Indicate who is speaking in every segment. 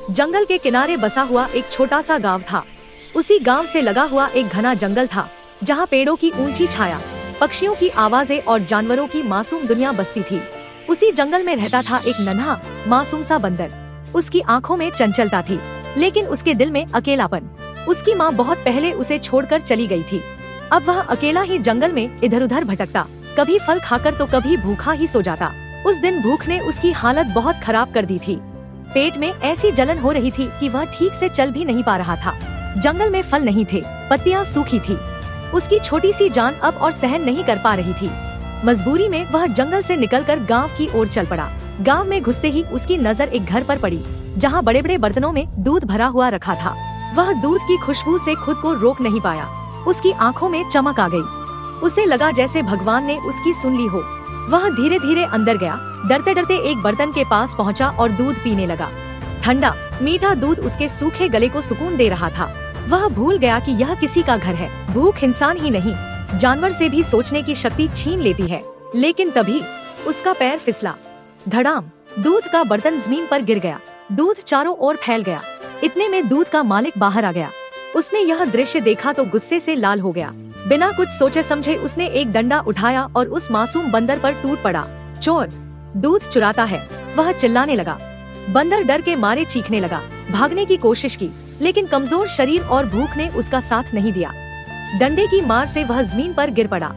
Speaker 1: जंगल के किनारे बसा हुआ एक छोटा सा गांव था। उसी गांव से लगा हुआ एक घना जंगल था, जहां पेड़ों की ऊंची छाया, पक्षियों की आवाजें और जानवरों की मासूम दुनिया बसती थी। उसी जंगल में रहता था एक नन्हा मासूम सा बंदर। उसकी आंखों में चंचलता थी, लेकिन उसके दिल में अकेलापन। उसकी माँ बहुत पहले उसे छोड़कर चली गई थी। अब वह अकेला ही जंगल में इधर उधर भटकता, कभी फल खाकर तो कभी भूखा ही सो जाता। उस दिन भूख ने उसकी हालत बहुत खराब कर दी थी। पेट में ऐसी जलन हो रही थी कि वह ठीक से चल भी नहीं पा रहा था। जंगल में फल नहीं थे, पत्तियां सूखी थी। उसकी छोटी सी जान अब और सहन नहीं कर पा रही थी। मजबूरी में वह जंगल से निकलकर गांव की ओर चल पड़ा। गांव में घुसते ही उसकी नजर एक घर पर पड़ी, जहां बड़े बड़े बर्तनों में दूध भरा हुआ रखा था। वह दूध की खुशबू से खुद को रोक नहीं पाया। उसकी आंखों में चमक आ गई। उसे लगा जैसे भगवान ने उसकी सुन ली हो। वह धीरे धीरे अंदर गया, डरते डरते एक बर्तन के पास पहुंचा और दूध पीने लगा। ठंडा मीठा दूध उसके सूखे गले को सुकून दे रहा था। वह भूल गया कि यह किसी का घर है। भूख इंसान ही नहीं, जानवर से भी सोचने की शक्ति छीन लेती है। लेकिन तभी उसका पैर फिसला। धड़ाम, दूध का बर्तन जमीन पर गिर गया। दूध चारों ओर फैल गया। इतने में दूध का मालिक बाहर आ गया। उसने यह दृश्य देखा तो गुस्से से लाल हो गया। बिना कुछ सोचे समझे उसने एक डंडा उठाया और उस मासूम बंदर पर टूट पड़ा। चोर, दूध चुराता है, वह चिल्लाने लगा। बंदर डर के मारे चीखने लगा। भागने की कोशिश की, लेकिन कमजोर शरीर और भूख ने उसका साथ नहीं दिया। डंडे की मार से वह जमीन पर गिर पड़ा।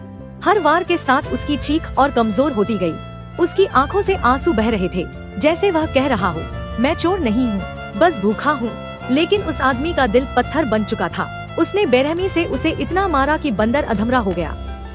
Speaker 1: हर वार के साथ उसकी चीख और कमजोर होती गई। उसकी आंखों से आंसू बह रहे थे, जैसे वह कह रहा हो, मैं चोर नहीं हूँ, बस भूखा हूँ। लेकिन उस आदमी का दिल पत्थर बन चुका था। उसने बेरहमी से उसे इतना मारा कि बंदर अधमरा हो गया।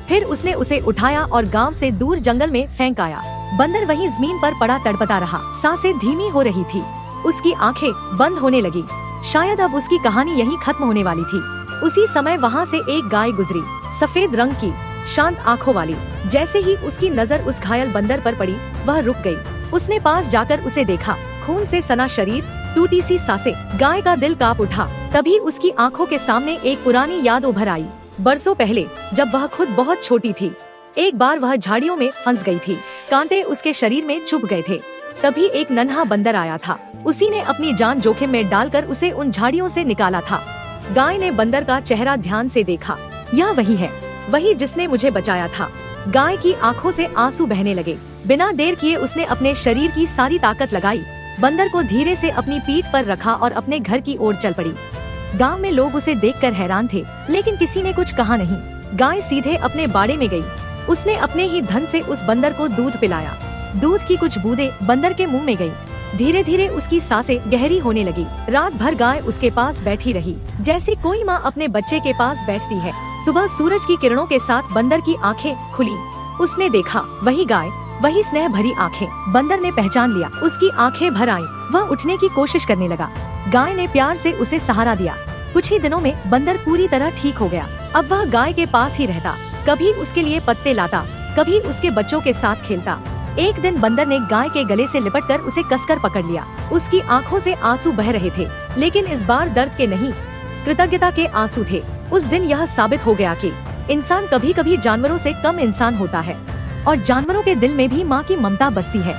Speaker 1: फिर उसने उसे उठाया और गांव से दूर जंगल में फेंक आया। बंदर वहीं जमीन पर पड़ा तड़पता रहा। सांसें धीमी हो रही थी, उसकी आंखें बंद होने लगी। शायद अब उसकी कहानी यहीं खत्म होने वाली थी। उसी समय वहाँ से एक गाय गुजरी, सफेद रंग की, शांत आँखों वाली। जैसे ही उसकी नजर उस घायल बंदर पर पड़ी, वह रुक गई। उसने पास जाकर उसे देखा, खून से सना शरीर, टूटी सी सांसें। गाय का दिल कांप उठा। तभी उसकी आंखों के सामने एक पुरानी याद उभर आई। बरसों पहले, जब वह खुद बहुत छोटी थी, एक बार वह झाड़ियों में फंस गई थी। कांटे उसके शरीर में चुभ गए थे। तभी एक नन्हा बंदर आया था। उसी ने अपनी जान जोखिम में डालकर उसे उन झाड़ियों से निकाला था। गाय ने बंदर का चेहरा ध्यान से देखा। यह वही है, वही जिसने मुझे बचाया था। गाय की आंखों से आंसू बहने लगे। बिना देर किए उसने अपने शरीर की सारी ताकत लगाई, बंदर को धीरे से अपनी पीठ पर रखा और अपने घर की ओर चल पड़ी। गांव में लोग उसे देखकर हैरान थे, लेकिन किसी ने कुछ कहा नहीं। गाय सीधे अपने बाड़े में गई। उसने अपने ही धन से उस बंदर को दूध पिलाया। दूध की कुछ बूंदें बंदर के मुंह में गई। धीरे धीरे उसकी सांसें गहरी होने लगी। रात भर गाय उसके पास बैठी रही, जैसे कोई माँ अपने बच्चे के पास बैठती है। सुबह सूरज की किरणों के साथ बंदर की आंखें खुली। उसने देखा, वही गाय, वही स्नेह भरी आंखें। बंदर ने पहचान लिया। उसकी आंखें भर आईं। वह उठने की कोशिश करने लगा। गाय ने प्यार से उसे सहारा दिया। कुछ ही दिनों में बंदर पूरी तरह ठीक हो गया। अब वह गाय के पास ही रहता, कभी उसके लिए पत्ते लाता, कभी उसके बच्चों के साथ खेलता। एक दिन बंदर ने गाय के गले से लिपटकर उसे कसकर पकड़ लिया। उसकी आंखों से आंसू बह रहे थे, लेकिन इस बार दर्द के नहीं, कृतज्ञता के आंसू थे। उस दिन यह साबित हो गया कि इंसान कभी कभी जानवरों से कम इंसान होता है, और जानवरों के दिल में भी माँ की ममता बसती है।